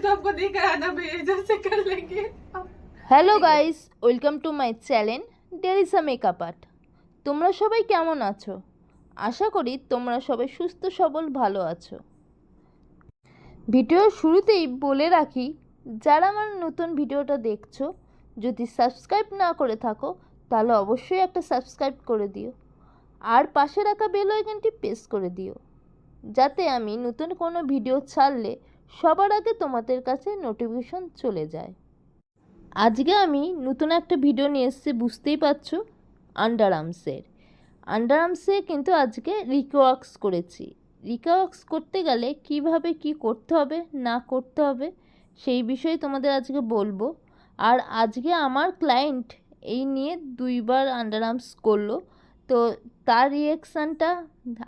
तो आपको नहीं कराना, भैया इधर से कर लेंगे। Hello guys, welcome to my channel Delisa makeup art. তোমরা সবাই কেমন আছো? আশা করি তোমরা সবাই সুস্থ সবল ভালো আছো। ভিডিওর শুরুতেই বলে রাখি, যারা আমার নতুন ভিডিওটা দেখছো, যদি সাবস্ক্রাইব না করে থাকো তাহলে অবশ্যই একটা সাবস্ক্রাইব করে দিও, আর পাশে রাখা বেল আইকনটি প্রেস করে দিও, যাতে আমি নতুন কোনো ভিডিও ছাড়লে সবার আগে তোমাদের কাছে নোটিফিকেশন চলে যায়। আজকে আমি নতুন একটা ভিডিও নিয়ে এসেছি, বুঝতেই পারছো, আন্ডারআর্মসে কিন্তু আজকে রিওয়াক্স করেছি। রিওয়াক্স করতে গেলে কিভাবে কি করতে হবে না করতে হবে সেই বিষয়ে তোমাদের আজকে বলবো। আর আজকে আমার ক্লায়েন্ট এই নিয়ে 2বার আন্ডারআর্মস করলো, তো তার রিয়াকশানটা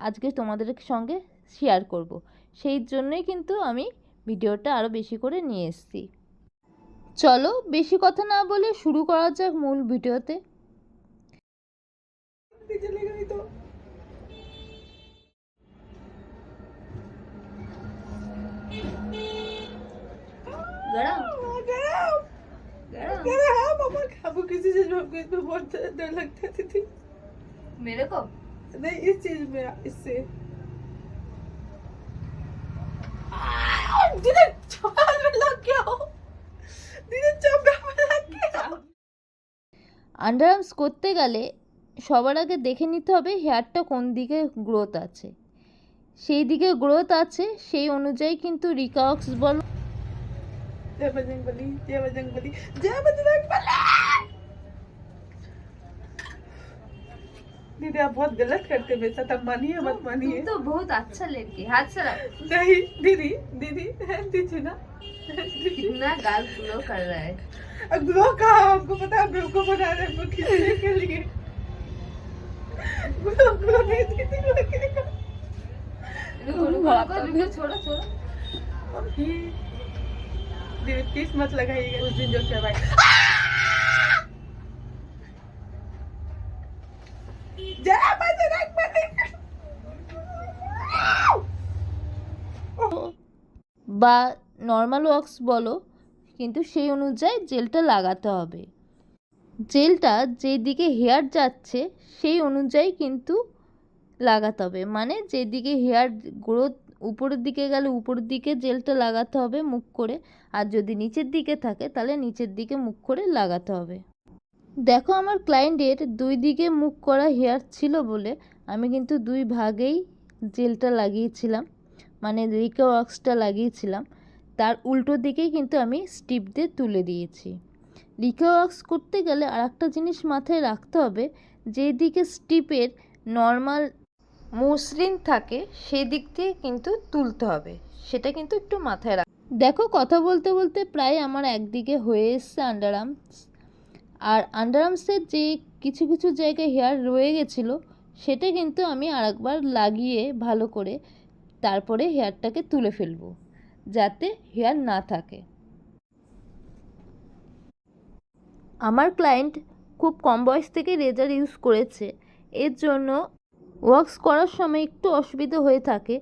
আজকে তোমাদের সঙ্গে শেয়ার করব। সেই জন্যই কিন্তু আমি ভিডিওটা আরও বেশি করে নিয়ে এসেছি। চলো বেশি কথা না বলে শুরু করা যাক মূল ভিডিওতে। आपको किसी चीज में इसमें बहुत डर लगता थी। मेरे को नहीं, इस चीज में, इससे दीदी चाल में लग गया हो, दीदी चाबड़ा में लग गया। আন্ডারআর্মস করতে গেলে সবার আগে দেখে নিতে হবে হেয়ারটা কোন দিকে গ্রোথ আছে। সেই দিকে গ্রোথ আছে সেই অনুযায়ী কিন্তু রিওয়াক্স বলো, जय बजरंगबली, जय बजरंगबली, जय बजरंगबली। दीदी आप बहुत गलत करते हैं मेरे साथ, आप मानिए मत मानिए। तो बहुत अच्छा लड़की, हाथ चला। नहीं दीदी, दीदी दीजिए ना। कितना गाल ग्लो कर रहा है। ग्लो का आपको पता है, ग्लो को बना रहे हैं खींचने के लिए। ग्लो ग्लो नहीं दीदी लगेगा। रुको छोड़ो छोड़ो। दीदी प्लीज मत लगाइएगा उस दिन जो क्या भाई। जय बजरंगबली। বা নর্মাল ওয়াক্স বলো, কিন্তু সেই অনুযায়ী জেলটা লাগাতে হবে। জেলটা যেদিকে হেয়ার যাচ্ছে সেই অনুযায়ী কিন্তু লাগাতে হবে, মানে যেদিকে হেয়ার গ্রোথ উপরের দিকে গেলে উপরের দিকে জেলটা লাগাতে হবে মুখ করে, আর যদি নিচের দিকে থাকে তাহলে নিচের দিকে মুখ করে লাগাতে হবে। দেখো আমার ক্লায়েন্টের 2 দিকে মুখ করা হেয়ার ছিল বলে আমি কিন্তু 2 ভাগেই জেলটা লাগিয়েছিলাম, মানে রিওয়াক্সটা লাগিয়েছিলাম। তার উল্টো দিকেই কিন্তু আমি স্টিপ দিয়ে তুলে দিয়েছি। রিওয়াক্স করতে গেলে আর একটা জিনিস মাথায় রাখতে হবে, যেদিকে স্টিপের নর্মাল মসৃণ থাকে সেই দিক দিয়ে কিন্তু তুলতে হবে, সেটা কিন্তু একটু মাথায় রাখ। দেখো কথা বলতে বলতে প্রায় আমার একদিকে হয়ে এসছে আন্ডারআর্মস। আর আন্ডারআর্মসের যে কিছু কিছু জায়গায় হেয়ার রয়ে গেছিলো সেটা কিন্তু আমি আরেকবার লাগিয়ে ভালো করে তারপরে হেয়ারটাকে তুলে ফেলবো, যাতে হেয়ার না থাকে। আমার ক্লায়েন্ট খুব কম বয়স থেকে রেজার ইউজ করেছে, এর জন্য ওয়াক্স করার সময় একটু অসুবিধা হয়ে থাকে,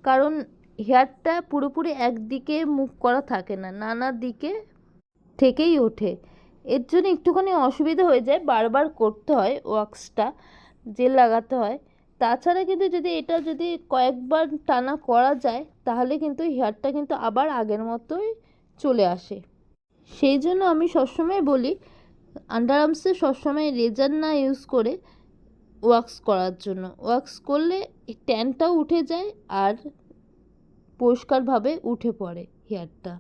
কারণ হেয়ারটা পুরোপুরি একদিকে মুভ করা থাকে না, নানা দিকে থেকেই ওঠে। এর জন্য একটুখানি অসুবিধা হয়ে যায়, বারবার করতে হয় ওয়াক্সটা, জেল লাগাতে হয়। তাছাড়া কিন্তু যদি এটা যদি কয়েকবার টানা করা যায় তাহলে কিন্তু হেয়ারটা কিন্তু আবার আগের মতোই চলে আসে। সেই জন্য আমি সবসময় বলি আন্ডারআর্মসে সবসময় রেজার না ইউজ করে ওয়াক্স করার জন্য। ওয়াক্স করলে ট্যানটাও উঠে যায় আর পরিষ্কারভাবে উঠে পড়ে হেয়ারটা।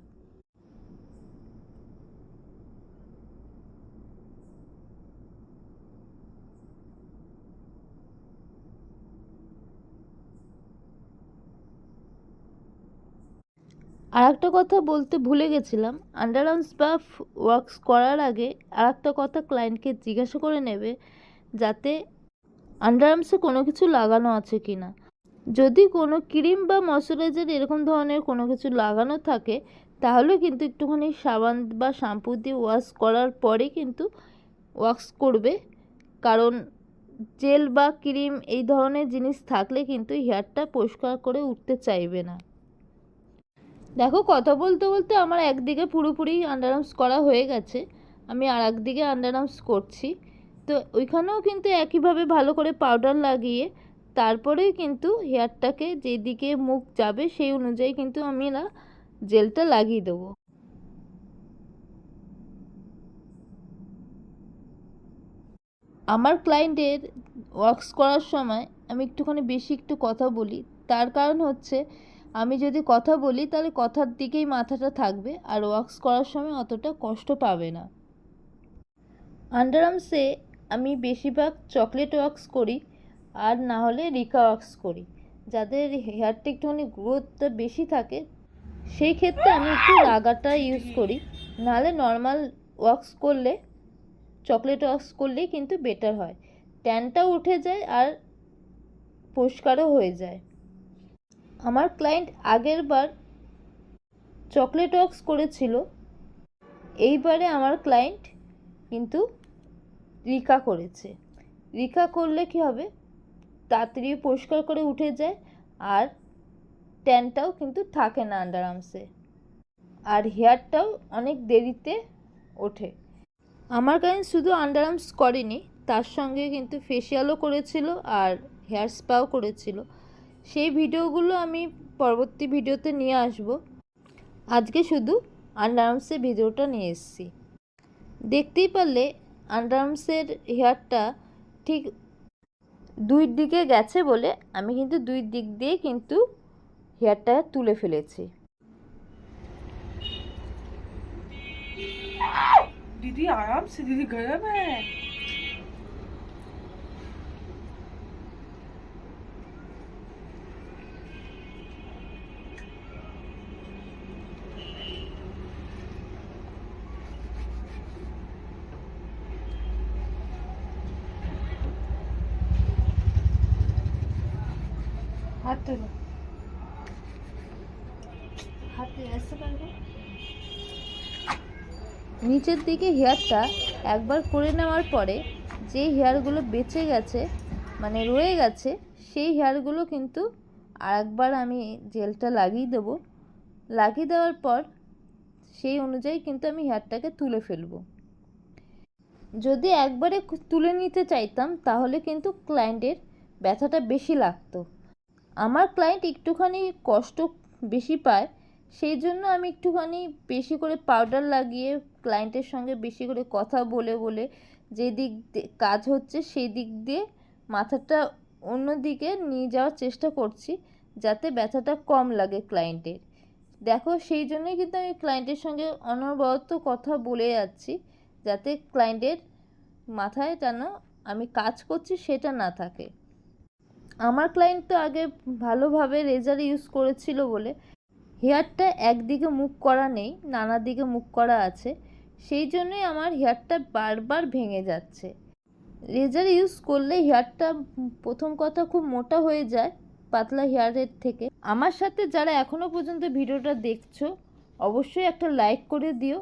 আর একটা কথা বলতে ভুলে গেছিলাম, আন্ডারআর্মস বা ওয়াক্স করার আগে আর একটা কথা ক্লায়েন্টকে জিজ্ঞাসা করে নেবে, যাতে আন্ডারআর্মসে কোনো কিছু লাগানো আছে কি না। যদি কোনো ক্রিম বা ময়শ্চারাইজার এরকম ধরনের কোনো কিছু লাগানো থাকে তাহলে কিন্তু একটুখানি সাবান বা শ্যাম্পু দিয়ে ওয়াশ করার পরে কিন্তু ওয়াক্স করবে, কারণ জেল বা ক্রিম এই ধরনের জিনিস থাকলে কিন্তু হেয়ারটা পরিষ্কার করে উঠতে চাইবে না। দেখো কথা বলতে বলতে আমার একদিকে পুরোপুরি আন্ডারআর্মস করা হয়ে গেছে, আমি আর একদিকে আন্ডারআর্মস করছি। তো ওইখানেও কিন্তু একইভাবে ভালো করে পাউডার লাগিয়ে তারপরেই কিন্তু হেয়ারটাকে যেদিকে মুখ যাবে সেই অনুযায়ী কিন্তু আমি না জেলটা লাগিয়ে দেবো। আমার ক্লায়েন্টের ওয়াক্স করার সময় আমি একটুখানি বেশি একটু কথা বলি, তার কারণ হচ্ছে আমি যদি কথা বলি তাহলে কথার দিকেই মাথাটা থাকবে আর ওয়াক্স করার সময় অতটা কষ্ট পাবে না। আন্ডারআর্মসে আমি বেশিরভাগ চকলেট ওয়াক্স করি আর না হলে রিকা ওয়াক্স করি। যাদের হেয়ারটা একটুখানি গ্রোথটা বেশি থাকে সেই ক্ষেত্রে আমি একটু রাগাটা ইউজ করি, নাহলে নর্মাল ওয়াক্স করলে চকলেট ওয়াক্স করলেই কিন্তু বেটার হয়, ট্যানটাও উঠে যায় আর পরিষ্কারও হয়ে যায়। আমার ক্লায়েন্ট আগের বার চকলেট ওয়াক্স করেছিল, এইবারে আমার ক্লায়েন্ট কিন্তু রিকা করেছে। রিকা করলে কি হবে, তাড়াতাড়ি পরিষ্কার করে উঠে যায় আর ট্যানটাও কিন্তু থাকে না আন্ডারআর্মসে, আর হেয়ারটাও অনেক দেরিতে ওঠে। আমার ক্লায়েন্ট শুধু আন্ডারআর্মস করেনি, তার সঙ্গে কিন্তু ফেসিয়ালও করেছিল আর হেয়ার স্পাও করেছিল। সেই ভিডিওগুলো আমি পরবর্তী ভিডিওতে নিয়ে আসব, আজকে শুধু আন্ডারআর্মসের ভিডিওটা নিয়ে এসেছি। দেখতেই পারলে আন্ডারআর্মসের হেয়ারটা ঠিক দুই দিকে গেছে বলে আমি কিন্তু দুই দিক দিয়ে কিন্তু হেয়ারটা তুলে ফেলেছি। दीदी आराम से, दीदी गरम है। हाथ धो, हाथ ऐसे कर दो। নিচের দিকে হেয়ারটা একবার করে নেওয়ার পরে যে হেয়ারগুলো বেঁচে গেছে মানে রয়ে গেছে সেই হেয়ারগুলো কিন্তু আরেকবার আমি জেলটা লাগিয়ে দেবো। লাগিয়ে দেওয়ার পর সেই অনুযায়ী কিন্তু আমি হেয়ারটাকে তুলে ফেলবো। যদি একবারে তুলে নিতে চাইতাম তাহলে কিন্তু ক্লায়েন্টের ব্যথাটা বেশি লাগতো। আমার ক্লায়েন্ট একটুখানি কষ্ট বেশি পায়, সেই জন্য আমি একটুখানি বেশি করে পাউডার লাগিয়ে ক্লায়েন্টের সঙ্গে বেশি করে কথা বলে বলে যে দিক কাজ হচ্ছে সেই দিক দিয়ে মাথাটা অন্য দিকে নিয়ে যাওয়ার চেষ্টা করছি, যাতে ব্যথাটা কম লাগে ক্লায়েন্টের। দেখো সেই জন্যই কিন্তু আমি ক্লায়েন্টের সঙ্গে অনবরত কথা বলে যাচ্ছি, যাতে ক্লায়েন্টের মাথায় যেন আমি কাজ করছি সেটা না থাকে। আমার ক্লায়েন্ট তো আগে ভালোভাবে রেজার ইউজ করেছিল বলে হেয়ারটা একদিকে মুভ করা নেই, নানা দিকে মুভ করা আছে, সেই জন্যই আমার হেয়ারটা বারবার ভেঙে যাচ্ছে। রেজার ইউজ করলে হেয়ারটা প্রথম কথা খুব মোটা হয়ে যায় পাতলা হেয়ারের থেকে। আমার সাথে যারা এখনও পর্যন্ত ভিডিওটা দেখছো অবশ্যই একটা লাইক করে দিও।